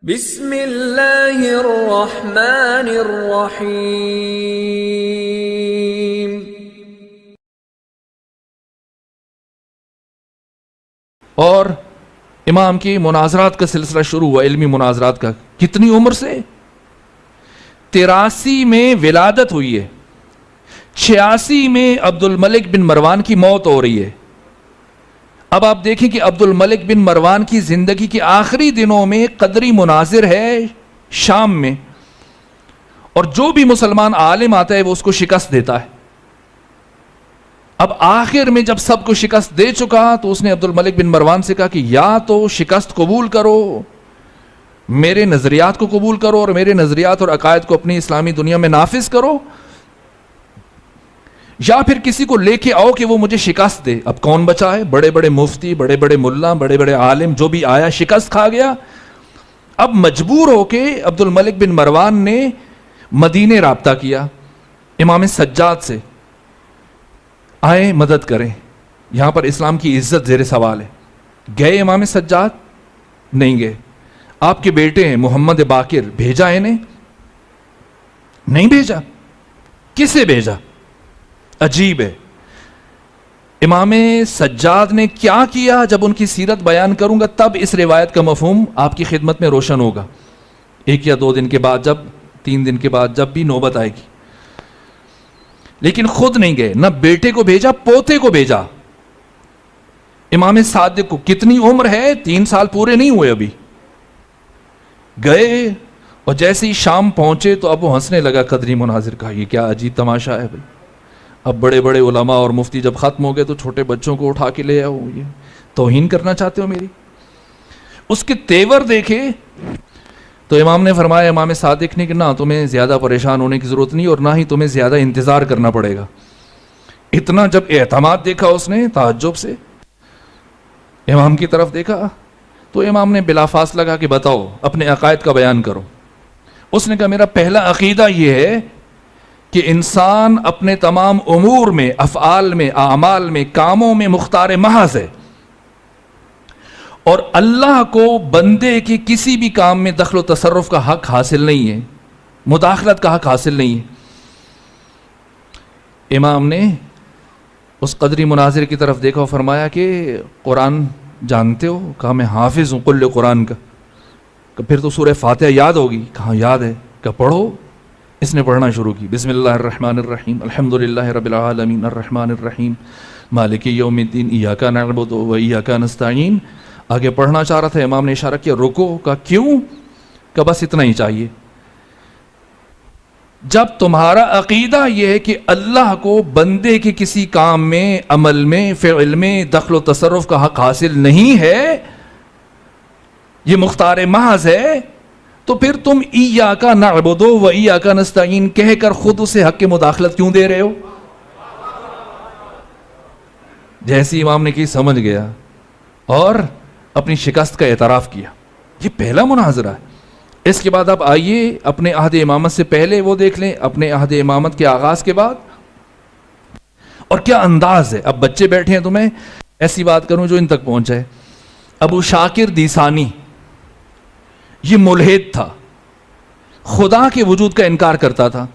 بسم اللہ الرحمن الرحیم۔ اور امام کی مناظرات کا سلسلہ شروع ہوا، علمی مناظرات کا۔ کتنی عمر سے؟ 83 میں ولادت ہوئی ہے، 86 میں عبد الملک بن مروان کی موت ہو رہی ہے۔ اب آپ دیکھیں کہ عبد الملک بن مروان کی زندگی کے آخری دنوں میں قدری مناظر ہے شام میں، اور جو بھی مسلمان عالم آتا ہے وہ اس کو شکست دیتا ہے۔ اب آخر میں جب سب کو شکست دے چکا تو اس نے عبد الملک بن مروان سے کہا کہ یا تو شکست قبول کرو، میرے نظریات کو قبول کرو اور میرے نظریات اور عقائد کو اپنی اسلامی دنیا میں نافذ کرو، یا پھر کسی کو لے کے آؤ کہ وہ مجھے شکست دے۔ اب کون بچا ہے؟ بڑے بڑے مفتی، بڑے بڑے ملا، بڑے بڑے عالم، جو بھی آیا شکست کھا گیا۔ اب مجبور ہو کے عبد الملک بن مروان نے مدینے رابطہ کیا امام سجاد سے، آئیں مدد کریں، یہاں پر اسلام کی عزت زیر سوال ہے۔ گئے امام سجاد؟ نہیں گئے۔ آپ کے بیٹے ہیں محمد باقر، بھیجا انہیں؟ نہیں بھیجا۔ کسے بھیجا؟ عجیب ہے۔ امام سجاد نے کیا کیا؟ جب ان کی سیرت بیان کروں گا تب اس روایت کا مفہوم آپ کی خدمت میں روشن ہوگا، 1 یا 2 دن کے بعد، جب 3 دن کے بعد، جب بھی نوبت آئے گی۔ لیکن خود نہیں گئے، نہ بیٹے کو بھیجا، پوتے کو بھیجا۔ امام صادق کو کتنی عمر ہے؟ 3 سال پورے نہیں ہوئے ابھی۔ گئے اور جیسے ہی شام پہنچے تو اب وہ ہنسنے لگا قدری مناظر کا، یہ کیا عجیب تماشا ہے بھائی، اب بڑے بڑے علماء اور مفتی جب ختم ہو گئے تو چھوٹے بچوں کو اٹھا کے لے آؤ، یہ توہین کرنا چاہتے ہو میری؟ اس کے تیور دیکھے تو امام نے فرمایا، امام صادق نے، کہ نہ تمہیں زیادہ پریشان ہونے کی ضرورت نہیں اور نہ ہی تمہیں زیادہ انتظار کرنا پڑے گا۔ اتنا جب اعتماد دیکھا اس نے تعجب سے امام کی طرف دیکھا تو امام نے بلا فاصلہ کہا کہ بتاؤ، اپنے عقائد کا بیان کرو۔ اس نے کہا میرا پہلا عقیدہ یہ ہے کہ انسان اپنے تمام امور میں، افعال میں، اعمال میں، کاموں میں مختار محض ہے، اور اللہ کو بندے کے کسی بھی کام میں دخل و تصرف کا حق حاصل نہیں ہے، مداخلت کا حق حاصل نہیں ہے۔ امام نے اس قدری مناظر کی طرف دیکھا اور فرمایا کہ قرآن جانتے ہو؟ کہا میں حافظ ہوں کل قرآن کا۔ کہ پھر تو سورہ فاتحہ یاد ہوگی؟ کہا یاد ہے۔ کہ پڑھو۔ اس نے پڑھنا شروع کی، بسم اللہ الرحمن الرحیم، الحمدللہ رب العالمین الرحمن الرحیم مالک یوم الدین ایاک نعبد و ایاک نستعین۔ آگے پڑھنا چاہ رہا تھا، امام نے اشارہ کیا رکو۔ کا کیوں؟ کہ بس اتنا ہی چاہیے۔ جب تمہارا عقیدہ یہ ہے کہ اللہ کو بندے کے کسی کام میں، عمل میں، فعل میں دخل و تصرف کا حق حاصل نہیں ہے، یہ مختار محض ہے، تو پھر تم ایاک نعبد و ایاک نستعین کہہ کر خود اسے حق کی مداخلت کیوں دے رہے ہو؟ جیسی امام نے کی سمجھ گیا اور اپنی شکست کا اعتراف کیا۔ یہ پہلا مناظرہ ہے۔ اس کے بعد اب آئیے اپنے عہد امامت سے پہلے وہ دیکھ لیں، اپنے عہد امامت کے آغاز کے بعد، اور کیا انداز ہے۔ اب بچے بیٹھے ہیں تو میں ایسی بات کروں جو ان تک پہنچ جائے۔ ابو شاکر دیسانی یہ ملحد تھا، خدا کے وجود کا انکار کرتا تھا۔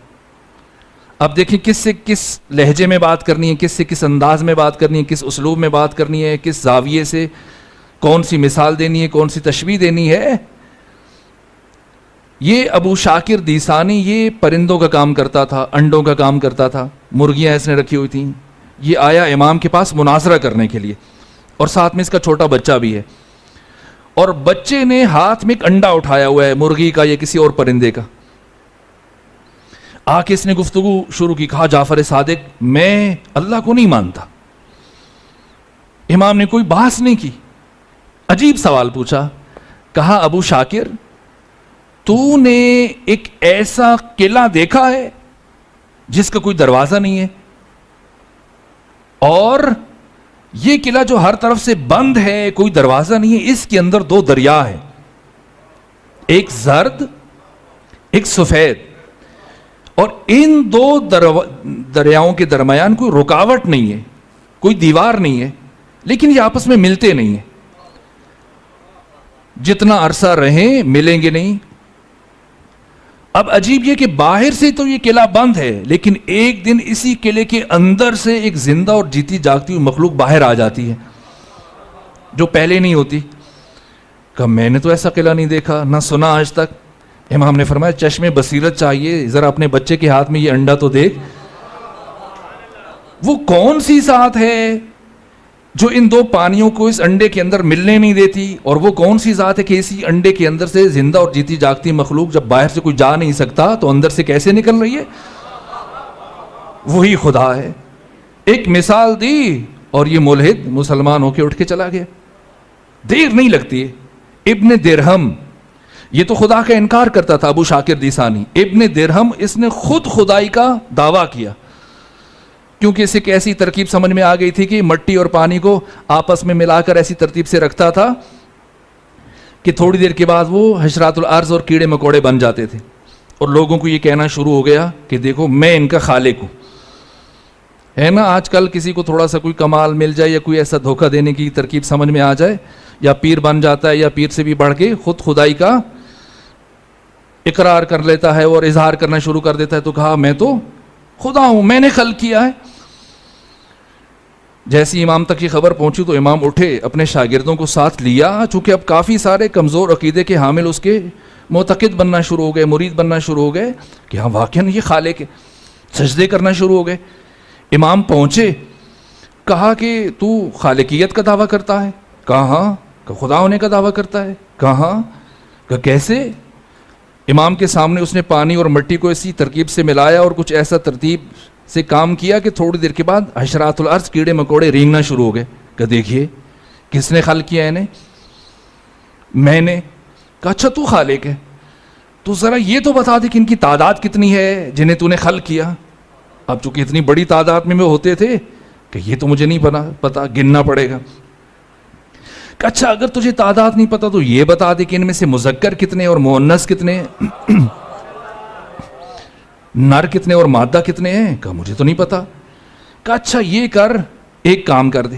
اب دیکھیں کس سے کس لہجے میں بات کرنی ہے، کس سے کس انداز میں بات کرنی ہے، کس اسلوب میں بات کرنی ہے، کس زاویے سے کون سی مثال دینی ہے، کون سی تشبیہ دینی ہے۔ یہ ابو شاکر دیسانی یہ پرندوں کا کام کرتا تھا، انڈوں کا کام کرتا تھا، مرغیاں اس نے رکھی ہوئی تھیں۔ یہ آیا امام کے پاس مناظرہ کرنے کے لیے، اور ساتھ میں اس کا چھوٹا بچہ بھی ہے، اور بچے نے ہاتھ میں ایک انڈا اٹھایا ہوا ہے، مرغی کا یا کسی اور پرندے کا۔ آ کے اس نے گفتگو شروع کی، کہا جعفر صادق میں اللہ کو نہیں مانتا۔ امام نے کوئی بحث نہیں کی، عجیب سوال پوچھا۔ کہا ابو شاکر تو نے ایک ایسا قلعہ دیکھا ہے جس کا کوئی دروازہ نہیں ہے، اور یہ قلعہ جو ہر طرف سے بند ہے، کوئی دروازہ نہیں ہے، اس کے اندر 2 دریا ہے، ایک زرد ایک سفید، اور ان 2 دریاؤں کے درمیان کوئی رکاوٹ نہیں ہے، کوئی دیوار نہیں ہے، لیکن یہ آپس میں ملتے نہیں ہیں۔ جتنا عرصہ رہیں ملیں گے نہیں. اب عجیب یہ کہ باہر سے تو یہ قلعہ بند ہے، لیکن ایک دن اسی قلعے کے اندر سے ایک زندہ اور جیتی جاگتی ہوئی مخلوق باہر آ جاتی ہے جو پہلے نہیں ہوتی. کہ میں نے تو ایسا قلعہ نہیں دیکھا نہ سنا آج تک. امام نے فرمایا چشم بصیرت چاہیے، ذرا اپنے بچے کے ہاتھ میں یہ انڈا تو دیکھ. وہ کون سی ذات ہے جو ان دو پانیوں کو اس انڈے کے اندر ملنے نہیں دیتی، اور وہ کون سی ذات ہے کہ اسی انڈے کے اندر سے زندہ اور جیتی جاگتی مخلوق جب باہر سے کوئی جا نہیں سکتا تو اندر سے کیسے نکل رہی ہے؟ وہی خدا ہے. ایک مثال دی اور یہ ملحد مسلمان ہو کے اٹھ کے چلا گیا. دیر نہیں لگتی ہے. ابن درہم، یہ تو خدا کا انکار کرتا تھا، ابو شاکر دیسانی. ابن درہم اس نے خود خدائی کا دعویٰ کیا، کیونکہ اسے ایک ایسی ترکیب سمجھ میں آ گئی تھی کہ مٹی اور پانی کو آپس میں ملا کر ایسی ترتیب سے رکھتا تھا کہ تھوڑی دیر کے بعد وہ حشرات الارض اور کیڑے مکوڑے بن جاتے تھے. اور لوگوں کو یہ کہنا شروع ہو گیا کہ دیکھو میں ان کا خالق ہوں. ہے نا آج کل کسی کو تھوڑا سا کوئی کمال مل جائے یا کوئی ایسا دھوکہ دینے کی ترکیب سمجھ میں آ جائے، یا پیر بن جاتا ہے یا پیر سے بھی بڑھ کے خود خدائی کا اقرار کر لیتا ہے اور اظہار کرنا شروع کر دیتا ہے. تو کہا میں تو خدا ہوں، میں نے خلق کیا ہے. جیسی امام تک یہ خبر پہنچی تو امام اٹھے، اپنے شاگردوں کو ساتھ لیا، چونکہ اب کافی سارے کمزور عقیدے کے حامل اس کے معتقد بننا شروع ہو گئے، مرید بننا شروع ہو گئے کہ ہاں واقعاً یہ خالق ہے. سجدے کرنا شروع ہو گئے. امام پہنچے، کہا کہ تو خالقیت کا دعویٰ کرتا ہے؟ کہا ہاں. کہ خدا ہونے کا دعویٰ کرتا ہے؟ کہا ہاں. کہ کیسے؟ امام کے سامنے اس نے پانی اور مٹی کو اسی ترکیب سے ملایا اور کچھ ایسا ترتیب سے کام کیا کہ تھوڑی دیر کے بعد حشرات الارض کیڑے مکوڑے رینگنا شروع ہو گئے. کہ دیکھیے کس نے خلق کیا انہیں؟ میں نے. کہا اچھا تو خالق ہے، تو ذرا یہ تو بتا دے کہ ان کی تعداد کتنی ہے جنہیں تو نے خلق کیا. اب چونکہ اتنی بڑی تعداد میں ہوتے تھے کہ یہ تو مجھے نہیں پتا، گننا پڑے گا. کہ اچھا اگر تجھے تعداد نہیں پتا تو یہ بتا دے کہ ان میں سے مذکر کتنے اور مؤنث کتنے، نر کتنے اور مادہ کتنے ہیں؟ کہا مجھے تو نہیں پتا. کہا اچھا یہ کر، ایک کام کر دے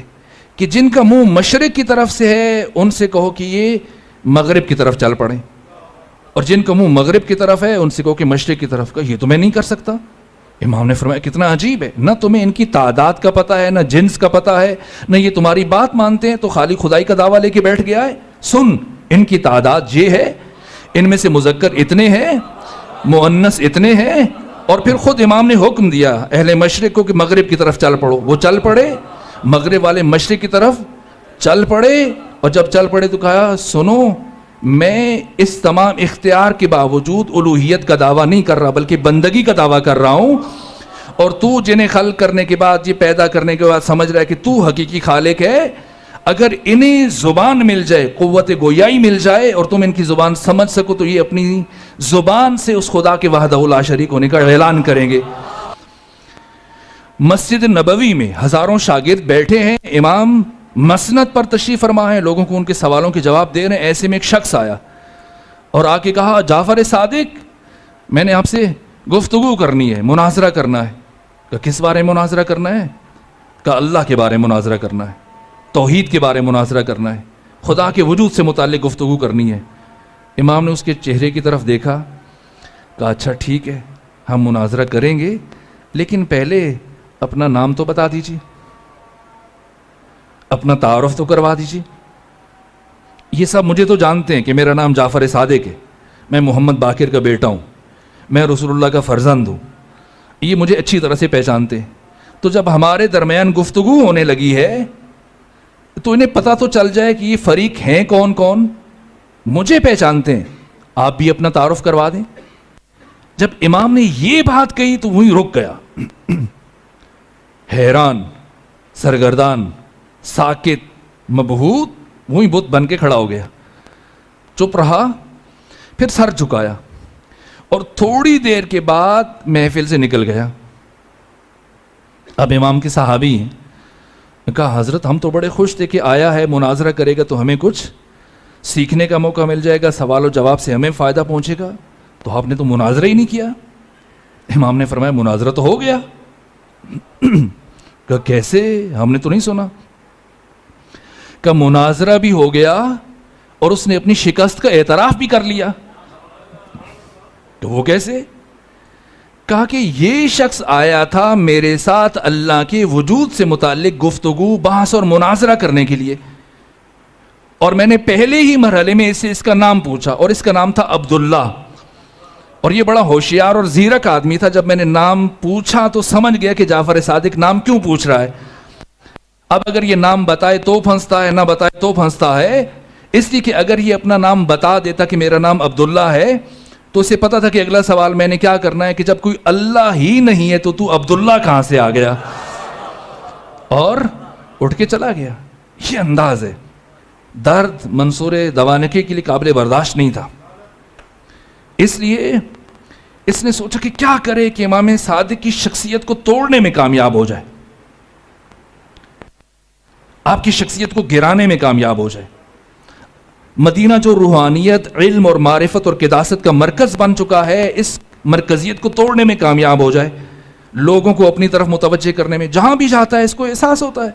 کہ جن کا منہ مشرق کی طرف سے ہے ان سے کہو کہ یہ مغرب کی طرف چل پڑیں، اور جن کا منہ مغرب کی طرف ہے ان سے کہو کہ مشرق کی طرف. کا یہ تو میں نہیں کر سکتا. امام نے فرمایا کتنا عجیب ہے، نہ تمہیں ان کی تعداد کا پتہ ہے، نہ جنس کا پتہ ہے، نہ یہ تمہاری بات مانتے ہیں، تو خالی خدائی کا دعویٰ لے کے بیٹھ گیا ہے. سن، ان کی تعداد یہ ہے، ان میں سے مذکر اتنے ہیں، مؤنث اتنے ہیں. اور پھر خود امام نے حکم دیا اہل مشرق کو کہ مغرب کی طرف چل پڑو. وہ چل پڑے، مغرب والے مشرق کی طرف چل پڑے. اور جب چل پڑے تو کہا سنو، میں اس تمام اختیار کے باوجود الوہیت کا دعویٰ نہیں کر رہا بلکہ بندگی کا دعویٰ کر رہا ہوں. اور تو جنہیں خلق کرنے کے بعد، یہ پیدا کرنے کے بعد سمجھ رہا ہے کہ تو حقیقی خالق ہے، اگر انہیں زبان مل جائے، قوت گویائی مل جائے اور تم ان کی زبان سمجھ سکو تو یہ اپنی زبان سے اس خدا کے وحدہ لا شریک ہونے کا اعلان کریں گے. مسجد نبوی میں ہزاروں شاگرد بیٹھے ہیں، امام مسند پر تشریف فرما ہے، لوگوں کو ان کے سوالوں کے جواب دے رہے ہیں. ایسے میں ایک شخص آیا اور آ کے کہا جعفر صادق، میں نے آپ سے گفتگو کرنی ہے، مناظرہ کرنا ہے. کہ کس بارے میں مناظرہ کرنا ہے؟ کہ اللہ کے بارے میں مناظرہ کرنا ہے، توحید کے بارے میں مناظرہ کرنا ہے، خدا کے وجود سے متعلق گفتگو کرنی ہے. امام نے اس کے چہرے کی طرف دیکھا، کہا اچھا ٹھیک ہے ہم مناظرہ کریں گے، لیکن پہلے اپنا نام تو بتا دیجیے، اپنا تعارف تو کروا دیجیے. یہ سب مجھے تو جانتے ہیں کہ میرا نام جعفر صادق ہے، میں محمد باقر کا بیٹا ہوں، میں رسول اللہ کا فرزند ہوں، یہ مجھے اچھی طرح سے پہچانتے ہیں. تو جب ہمارے درمیان گفتگو ہونے لگی ہے تو انہیں پتہ تو چل جائے کہ یہ فریق ہیں کون کون. مجھے پہچانتے ہیں، آپ بھی اپنا تعارف کروا دیں. جب امام نے یہ بات کہی تو وہیں رک گیا، حیران، سرگردان، ساکت، مبہوت، وہیں بت بن کے کھڑا ہو گیا. چپ رہا، پھر سر جھکایا اور تھوڑی دیر کے بعد محفل سے نکل گیا. اب امام کے صحابی ہیں، کہا حضرت ہم تو بڑے خوش تھے کہ آیا ہے، مناظرہ کرے گا تو ہمیں کچھ سیکھنے کا موقع مل جائے گا، سوال و جواب سے ہمیں فائدہ پہنچے گا، تو آپ نے تو مناظرہ ہی نہیں کیا. امام نے فرمایا مناظرہ تو ہو گیا. کہ کیسے؟ ہم نے تو نہیں سنا. کہ مناظرہ بھی ہو گیا اور اس نے اپنی شکست کا اعتراف بھی کر لیا. تو وہ کیسے؟ کہا کہ یہ شخص آیا تھا میرے ساتھ اللہ کے وجود سے متعلق گفتگو، بحث اور مناظرہ کرنے کے لیے، اور میں نے پہلے ہی مرحلے میں اس کا نام پوچھا، اور اس کا نام تھا عبداللہ. اور یہ بڑا ہوشیار اور زیرک آدمی تھا. جب میں نے نام پوچھا تو سمجھ گیا کہ جعفر صادق نام کیوں پوچھ رہا ہے. اب اگر یہ نام بتائے تو پھنستا ہے، نہ بتائے تو پھنستا ہے. اس لیے کہ اگر یہ اپنا نام بتا دیتا کہ میرا نام عبداللہ ہے تو اسے پتا تھا کہ اگلا سوال میں نے کیا کرنا ہے کہ جب کوئی اللہ ہی نہیں ہے تو عبداللہ کہاں سے آ گیا، اور اٹھ کے چلا گیا. یہ انداز ہے. درد منصور دوانقی کے لیے قابل برداشت نہیں تھا. اس لیے اس نے سوچا کہ کیا کرے کہ امام صادق کی شخصیت کو توڑنے میں کامیاب ہو جائے، آپ کی شخصیت کو گرانے میں کامیاب ہو جائے. مدینہ جو روحانیت، علم اور معرفت اور قداست کا مرکز بن چکا ہے، اس مرکزیت کو توڑنے میں کامیاب ہو جائے، لوگوں کو اپنی طرف متوجہ کرنے میں. جہاں بھی جاتا ہے اس کو احساس ہوتا ہے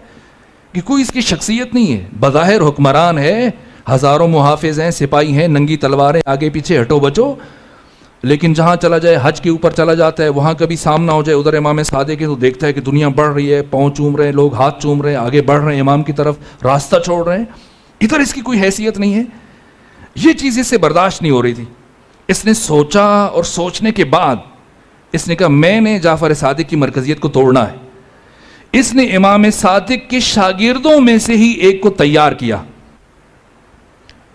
کہ کوئی اس کی شخصیت نہیں ہے. بظاہر حکمران ہے، ہزاروں محافظ ہیں، سپاہی ہیں، ننگی تلواریں، آگے پیچھے ہٹو بچو، لیکن جہاں چلا جائے، حج کے اوپر چلا جاتا ہے، وہاں کبھی سامنا ہو جائے ادھر امام صادق کے تو دیکھتا ہے کہ دنیا بڑھ رہی ہے، پاؤں چوم رہے ہیں لوگ، ہاتھ چوم رہے ہیں، آگے بڑھ رہے ہیں امام کی طرف، راستہ چھوڑ رہے ہیں. ادھر اس کی کوئی حیثیت نہیں ہے. یہ چیز اس سے برداشت نہیں ہو رہی تھی. اس نے سوچا، اور سوچنے کے بعد اس نے کہا میں نے جعفر صادق کی مرکزیت کو توڑنا ہے. اس نے امام صادق کے شاگردوں میں سے ہی ایک کو تیار کیا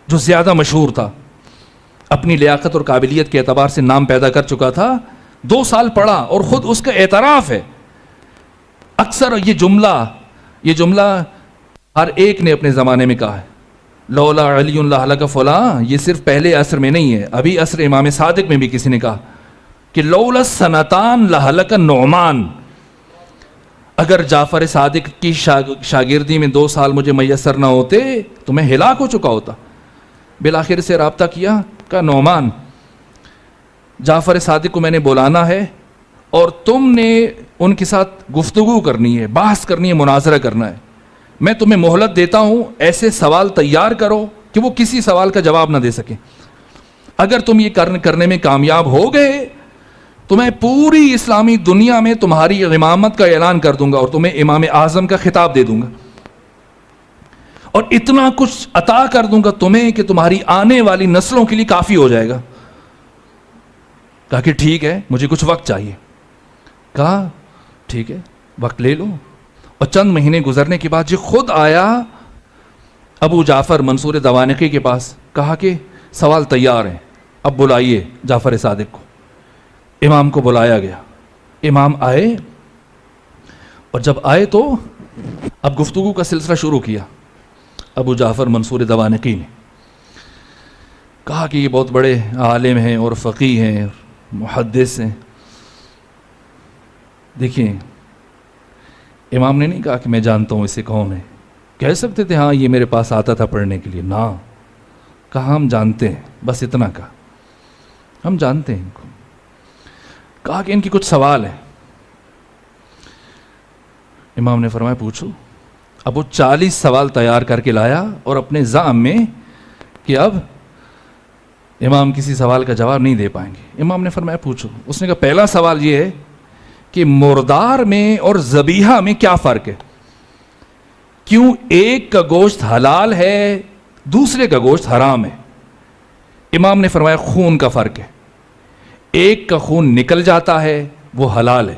جو زیادہ مشہور تھا، اپنی لیاقت اور قابلیت کے اعتبار سے نام پیدا کر چکا تھا. 2 سال پڑھا اور خود اس کا اعتراف ہے. اکثر یہ جملہ ہر ایک نے اپنے زمانے میں کہا ہے، لولا علی لہلک فلاں. یہ صرف پہلے عصر میں نہیں ہے، ابھی عصر امام صادق میں بھی کسی نے کہا کہ لولا سنتان لہلک نعمان. اگر جعفر صادق کی شاگردی میں 2 سال مجھے میسر نہ ہوتے تو میں ہلاک ہو چکا ہوتا. بالآخر سے رابطہ کیا، کہا نعمان جعفر صادق کو میں نے بلانا ہے اور تم نے ان کے ساتھ گفتگو کرنی ہے، بحث کرنی ہے، مناظرہ کرنا ہے. میں تمہیں مہلت دیتا ہوں، ایسے سوال تیار کرو کہ وہ کسی سوال کا جواب نہ دے سکیں. اگر تم یہ کرنے میں کامیاب ہو گئے تو میں پوری اسلامی دنیا میں تمہاری امامت کا اعلان کر دوں گا اور تمہیں امام اعظم کا خطاب دے دوں گا، اور اتنا کچھ عطا کر دوں گا تمہیں کہ تمہاری آنے والی نسلوں کے لیے کافی ہو جائے گا. کہا کہ ٹھیک ہے، مجھے کچھ وقت چاہیے. کہا ٹھیک ہے، وقت لے لو. اور چند مہینے گزرنے کے بعد یہ خود آیا ابو جعفر منصور دوانقی کے پاس. کہا کہ سوال تیار ہیں، اب بلائیے جعفر صادق کو. امام کو بلایا گیا. امام آئے، اور جب آئے تو اب گفتگو کا سلسلہ شروع کیا. ابو جعفر منصور دوانقی نے کہا کہ یہ بہت بڑے عالم ہیں اور فقیہ ہیں، محدث ہیں. دیکھیں، امام نے نہیں کہا کہ میں جانتا ہوں اسے کون ہے. کہہ سکتے تھے ہاں یہ میرے پاس آتا تھا پڑھنے کے لیے، نہ کہا ہم جانتے ہیں، بس اتنا کہا ہم جانتے ہیں ان کو. کہا کہ ان کی کچھ سوال ہیں. امام نے فرمایا پوچھو. اب وہ 40 سوال تیار کر کے لایا اور اپنے زعم میں کہ اب امام کسی سوال کا جواب نہیں دے پائیں گے. امام نے فرمایا پوچھو. اس نے کہا پہلا سوال یہ ہے کہ مردار میں اور ذبیحہ میں کیا فرق ہے؟ کیوں ایک کا گوشت حلال ہے دوسرے کا گوشت حرام ہے؟ امام نے فرمایا خون کا فرق ہے. ایک کا خون نکل جاتا ہے وہ حلال ہے،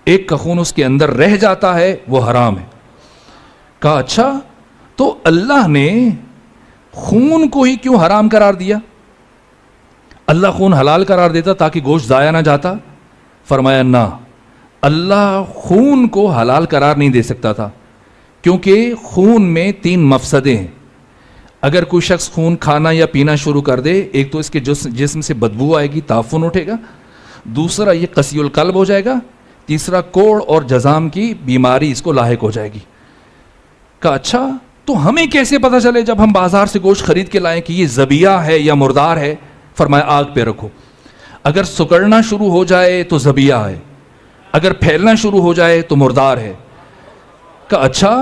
ایک کا خون اس کے اندر رہ جاتا ہے وہ حرام ہے. کہا اچھا، تو اللہ نے خون کو ہی کیوں حرام قرار دیا؟ اللہ خون حلال قرار دیتا تاکہ گوشت ضائع نہ جاتا. فرمایا نہ، اللہ خون کو حلال قرار نہیں دے سکتا تھا کیونکہ خون میں 3 مفسدے ہیں. اگر کوئی شخص خون کھانا یا پینا شروع کر دے، ایک تو اس کے جسم سے بدبو آئے گی، تعفن اٹھے گا، دوسرا یہ قسی القلب ہو جائے گا، تیسرا کوڑ اور جزام کی بیماری اس کو لاحق ہو جائے گی. کہا اچھا، تو ہمیں کیسے پتہ چلے جب ہم بازار سے گوشت خرید کے لائیں کہ یہ ذبیحہ ہے یا مردار ہے؟ فرمایا آگ پہ رکھو، اگر سکڑنا شروع ہو جائے تو ذبیحہ ہے، اگر پھیلنا شروع ہو جائے تو مردار ہے. کہا اچھا،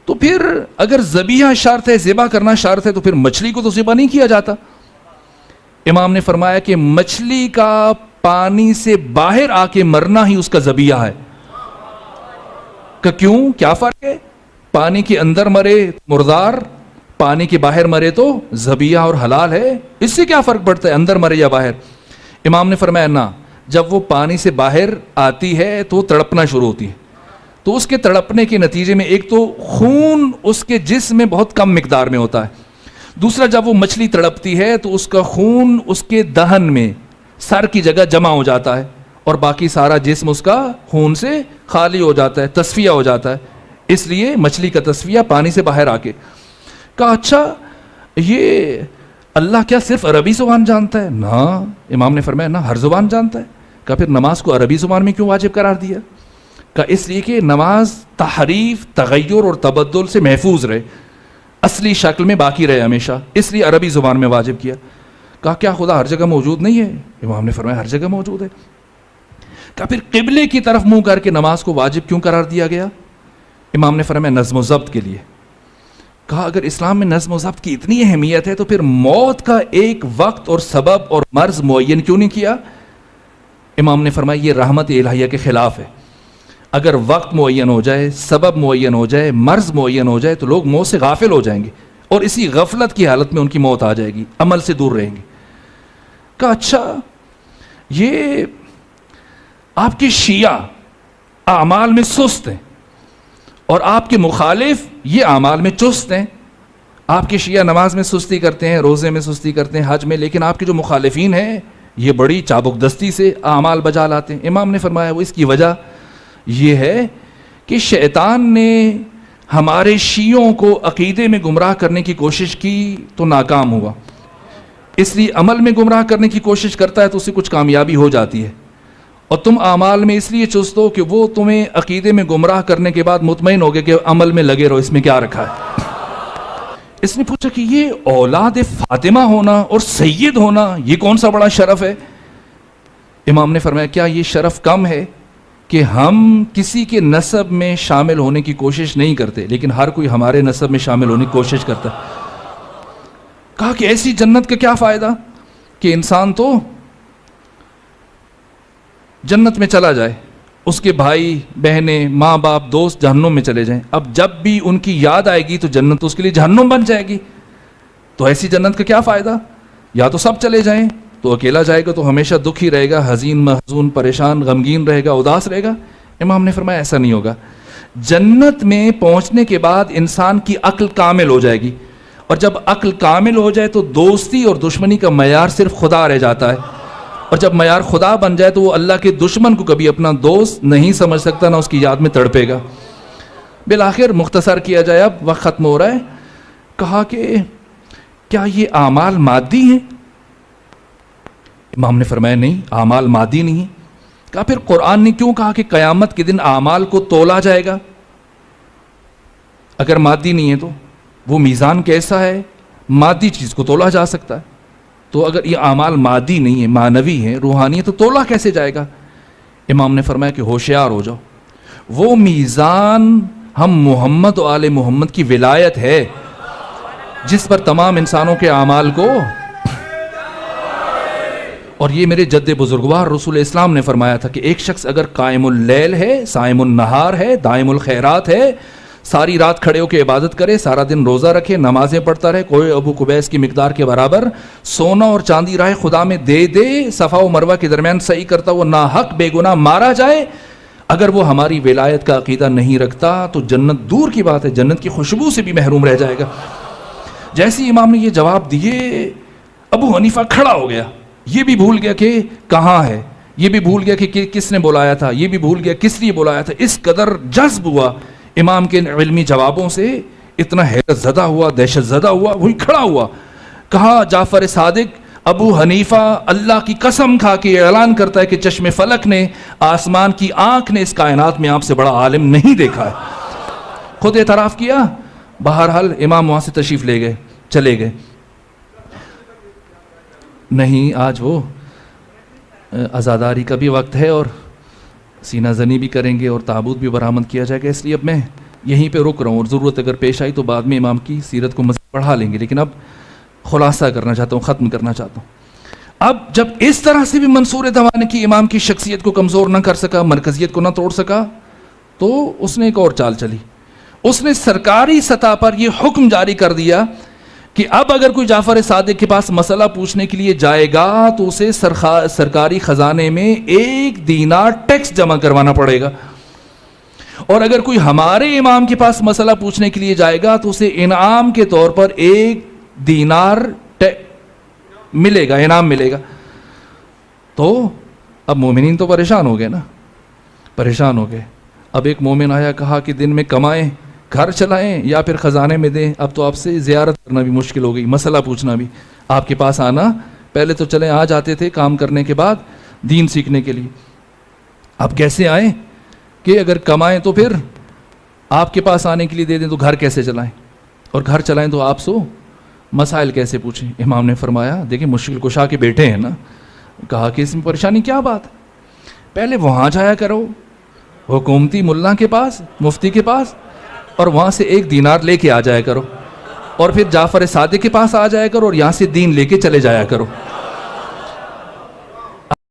تو پھر اگر ذبیحہ شرط ہے، ذبح کرنا شرط ہے، تو پھر مچھلی کو تو ذبح نہیں کیا جاتا. امام نے فرمایا کہ مچھلی کا پانی سے باہر آ کے مرنا ہی اس کا ذبیحہ ہے. کہ کیوں؟ کیا فرق ہے؟ پانی کے اندر مرے مردار، پانی کے باہر مرے تو ذبیحہ اور حلال ہے. اس سے کیا فرق پڑتا ہے اندر مرے یا باہر؟ امام نے فرمایا نہ، جب وہ پانی سے باہر آتی ہے تو تڑپنا شروع ہوتی ہے، تو اس کے تڑپنے کے نتیجے میں ایک تو خون اس کے جسم میں بہت کم مقدار میں ہوتا ہے، دوسرا جب وہ مچھلی تڑپتی ہے تو اس کا خون اس کے دہن میں سر کی جگہ جمع ہو جاتا ہے اور باقی سارا جسم اس کا خون سے خالی ہو جاتا ہے، تصفیہ ہو جاتا ہے. اس لیے مچھلی کا تصفیہ پانی سے باہر آ کے. کہا اچھا یہ اللہ کیا صرف عربی زبان جانتا ہے؟ نہ، امام نے فرمایا نہ، ہر زبان جانتا ہے. کہا پھر نماز کو عربی زبان میں کیوں واجب قرار دیا؟ کہا اس لیے کہ نماز تحریف، تغیر اور تبدل سے محفوظ رہے، اصلی شکل میں باقی رہے ہمیشہ، اس لیے عربی زبان میں واجب کیا. کہا کیا خدا ہر جگہ موجود نہیں ہے؟ امام نے فرمایا ہر جگہ موجود ہے. کہا پھر قبلے کی طرف منہ کر کے نماز کو واجب کیوں قرار دیا گیا؟ امام نے فرمایا نظم و ضبط کے لیے. کہا اگر اسلام میں نظم و ضبط کی اتنی اہمیت ہے تو پھر موت کا ایک وقت اور سبب اور مرض معین کیوں نہیں کیا؟ امام نے فرمایا یہ رحمت الہیہ کے خلاف ہے. اگر وقت معین ہو جائے، سبب معین ہو جائے، مرض معین ہو جائے تو لوگ موت سے غافل ہو جائیں گے اور اسی غفلت کی حالت میں ان کی موت آ جائے گی، عمل سے دور رہیں گے. کہا اچھا یہ آپ کے شیعہ اعمال میں سست ہیں اور آپ کے مخالف یہ اعمال میں چست ہیں. آپ کے شیعہ نماز میں سستی کرتے ہیں، روزے میں سستی کرتے ہیں، حج میں، لیکن آپ کے جو مخالفین ہیں یہ بڑی چابک دستی سے اعمال بجا لاتے ہیں. امام نے فرمایا وہ اس کی وجہ یہ ہے کہ شیطان نے ہمارے شیعوں کو عقیدے میں گمراہ کرنے کی کوشش کی تو ناکام ہوا، اس لیے عمل میں گمراہ کرنے کی کوشش کرتا ہے تو اسے کچھ کامیابی ہو جاتی ہے، اور تم اعمال میں اس لیے چست ہو کہ وہ تمہیں عقیدے میں گمراہ کرنے کے بعد مطمئن ہو گئے کہ عمل میں لگے رہو، اس میں کیا رکھا ہے. اس نے پوچھا کہ یہ اولاد فاطمہ ہونا اور سید ہونا یہ کون سا بڑا شرف ہے؟ امام نے فرمایا کیا یہ شرف کم ہے کہ ہم کسی کے نسب میں شامل ہونے کی کوشش نہیں کرتے لیکن ہر کوئی ہمارے نسب میں شامل ہونے کی کوشش کرتا ہے. کہا کہ ایسی جنت کا کیا فائدہ کہ انسان تو جنت میں چلا جائے، اس کے بھائی بہنیں ماں باپ دوست جہنم میں چلے جائیں، اب جب بھی ان کی یاد آئے گی تو جنت اس کے لیے جہنم بن جائے گی. تو ایسی جنت کا کیا فائدہ؟ یا تو سب چلے جائیں تو اکیلا جائے گا تو ہمیشہ دکھی رہے گا، حزین محزون پریشان غمگین رہے گا، اداس رہے گا. امام نے فرمایا ایسا نہیں ہوگا. جنت میں پہنچنے کے بعد انسان کی عقل کامل ہو جائے گی، اور جب عقل کامل ہو جائے تو دوستی اور دشمنی کا معیار صرف خدا رہ جاتا ہے، اور جب معیار خدا بن جائے تو وہ اللہ کے دشمن کو کبھی اپنا دوست نہیں سمجھ سکتا، نہ اس کی یاد میں تڑپے گا. بالآخر مختصر کیا جائے، اب وقت ختم ہو رہا ہے. کہا کہ کیا یہ اعمال مادی ہیں؟ امام نے فرمایا نہیں، اعمال مادی نہیں ہیں. کہا پھر قرآن نے کیوں کہا کہ قیامت کے دن اعمال کو تولا جائے گا؟ اگر مادی نہیں ہے تو وہ میزان کیسا ہے؟ مادی چیز کو تولا جا سکتا ہے، تو اگر یہ اعمال مادی نہیں ہے، معنوی ہیں، روحانی ہے، تو تولا کیسے جائے گا؟ امام نے فرمایا کہ ہوشیار ہو جاؤ، وہ میزان ہم محمد و آل محمد کی ولایت ہے جس پر تمام انسانوں کے اعمال کو، اور یہ میرے جد بزرگوار رسول اسلام نے فرمایا تھا کہ ایک شخص اگر قائم اللیل ہے، صائم النہار ہے، دائم الخیرات ہے، ساری رات کھڑے ہو کے عبادت کرے، سارا دن روزہ رکھے، نمازیں پڑھتا رہے، کوئی ابو قبیس کی مقدار کے برابر سونا اور چاندی راہ خدا میں دے دے، صفا و مروہ کے درمیان صحیح کرتا وہ ناحق بے گناہ مارا جائے، اگر وہ ہماری ولایت کا عقیدہ نہیں رکھتا تو جنت دور کی بات ہے، جنت کی خوشبو سے بھی محروم رہ جائے گا. جیسے امام نے یہ جواب دیے، ابو حنیفہ کھڑا ہو گیا، یہ بھی بھول گیا کہ کہاں ہے، یہ بھی بھول گیا کہ کس نے بلایا تھا، یہ بھی بھول گیا کس لیے بلایا تھا. اس قدر جذب ہوا امام کے علمی جوابوں سے، اتنا حیرت زدہ ہوا، دہشت زدہ ہوا، وہی کھڑا ہوا. کہا جعفر صادق ابو حنیفہ اللہ کی قسم کھا کے اعلان کرتا ہے کہ چشم فلک نے، آسمان کی آنکھ نے اس کائنات میں آپ سے بڑا عالم نہیں دیکھا ہے. خود اعتراف کیا. بہرحال امام وہاں سے تشریف لے گئے، چلے گئے. نہیں، آج وہ عزاداری کا بھی وقت ہے اور سینہ زنی بھی کریں گے اور تابوت بھی برآمد کیا جائے گا، اس لیے اب میں یہیں پہ رک رہا ہوں، اور ضرورت اگر پیش آئی تو بعد میں امام کی سیرت کو مزید پڑھا لیں گے، لیکن اب خلاصہ کرنا چاہتا ہوں، ختم کرنا چاہتا ہوں۔ اب جب اس طرح سے بھی منصور دوانی کی امام کی شخصیت کو کمزور نہ کر سکا، مرکزیت کو نہ توڑ سکا، تو اس نے ایک اور چال چلی۔ اس نے سرکاری سطح پر یہ حکم جاری کر دیا کہ اب اگر کوئی جعفر صادق کے پاس مسئلہ پوچھنے کے لیے جائے گا تو اسے سرکاری خزانے میں 1 دینار ٹیکس جمع کروانا پڑے گا، اور اگر کوئی ہمارے امام کے پاس مسئلہ پوچھنے کے لیے جائے گا تو اسے انعام کے طور پر 1 دینار ملے گا، انعام ملے گا۔ تو اب مومنین تو پریشان ہو گئے نا، پریشان ہو گئے۔ اب ایک مومن آیا، کہا کہ دن میں کمائیں، گھر چلائیں یا پھر خزانے میں دیں، اب تو آپ سے زیارت کرنا بھی مشکل ہو گئی، مسئلہ پوچھنا بھی، آپ کے پاس آنا، پہلے تو چلیں آ جاتے تھے کام کرنے کے بعد دین سیکھنے کے لیے، اب کیسے آئیں کہ اگر کمائیں تو پھر آپ کے پاس آنے کے لیے دے دیں تو گھر کیسے چلائیں، اور گھر چلائیں تو آپ سو مسائل کیسے پوچھیں؟ امام نے فرمایا دیکھیں مشکل کشا کے بیٹے ہیں نا، کہا کہ اس میں پریشانی کیا بات ہے، پہلے وہاں جایا کرو حکومتی ملا کے پاس، مفتی کے پاس، اور وہاں سے 1 دینار لے کے آ جایا کرو، اور پھر جعفر صادق کے پاس آ جایا کرو اور یہاں سے دین لے کے چلے جایا کرو۔